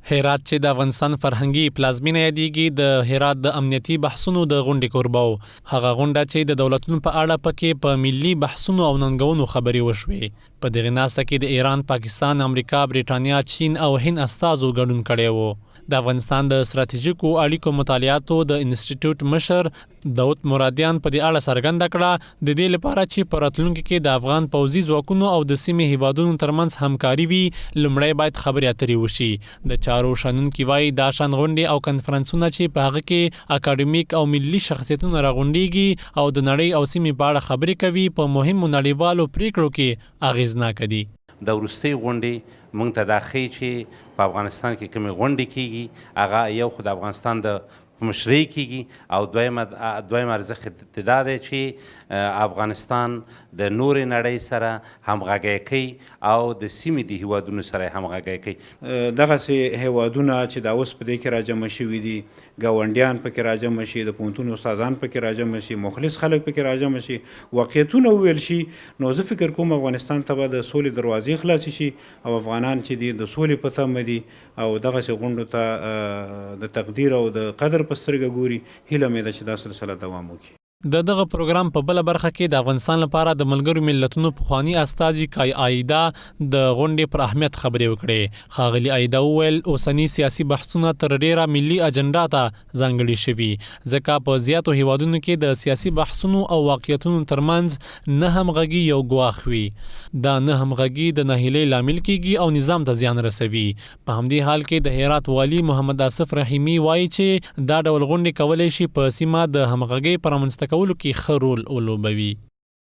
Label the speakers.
Speaker 1: هرات چې د افغانستان فرهنګي پلازمینه یادېږي، د هرات د امنیتي بحثونو د غونډې کوربه و. هغه غونډه چې د دولتونو په اړه پکې په ملي بحثونو او ننګونو خبرې وشوې. په دغه ناسته کې د ایران، پاکستان، امریکا، بریټانیا، چین او هند استازو ګډون کړی و. د افغانستان د ستراتیژیکو اړیکو مطالعاتو د انسټیټیوټ مشر داود مرادیان په دې اړه څرګنده کړه د دې لپاره چې په راتلونکي کې د افغان پوځي ځواکونو او د سیمې هیوادونو ترمنځ همکاري وي، لومړی باید خبرې اترې وشي. د چارو شنونکي وایي دا شان غونډې او کنفرانسونه چې په هغه کې اکاډمیک او ملي شخصیتونه راغونډېږي او د نړۍ او سیمې په اړه خبرې کوي، په مهمو نړیوالو پریکړو کې اغیزناک دي.
Speaker 2: د وروستۍ غونډې موږ ته دا ښیي چې په افغانستان کې کومې غونډې کیږي، هغه یو خو د افغانستان د مشرۍ کیږي او دویم ارزښت دا دی چې افغانستان د نورې نړۍ سره همغږی کوي او د سیمې د هیوادونو سره همغږی کوي.
Speaker 3: دغسې هیوادونه چې دا اوس په دې کې راجمع شوي دي، ګاونډیان پکې راجمع شي، د پوهنتون استادان پکې راجمع شي، مخلص خلک پکې راجمع شي، واقعیتونه وویل شي، نو زه فکر کوم افغانستان ته به د سولې دروازې خلاصې شي او افغانان چې دي د سولې په تمه دي او دغسې غونډو ته د تقدیر او د قدر په سترګه ګوري. هیله مې ده چې دا سلسله دوام وکړي.
Speaker 1: دغه پروګرام په بله برخه کې د افغانستان لپاره د ملګرو ملتونو پخوانی استازي کای آیدا د غونډې پر اهمیت خبرې وکړې. ښاغلي آیدا وویل اوسني سیاسي بحثونه تر ډیره ملي اجنډا ته ځانګړي شوي، ځکه په زیاتو هیوادونو کې د سیاسي بحثونو او واقعیتونو ترمنځ نه همغږي یو ګواښ وي. دا نه همغږي د ناهیلۍ لامل کیږي او نظام ته زیان رسوي. په همدې حال کې د هرات والي محمد آصف رحیمي وایي چې دا ډول غونډې کولی شي په سیمه د همغږۍ پر رامنځته کولو کې ښه رول ولوبوي.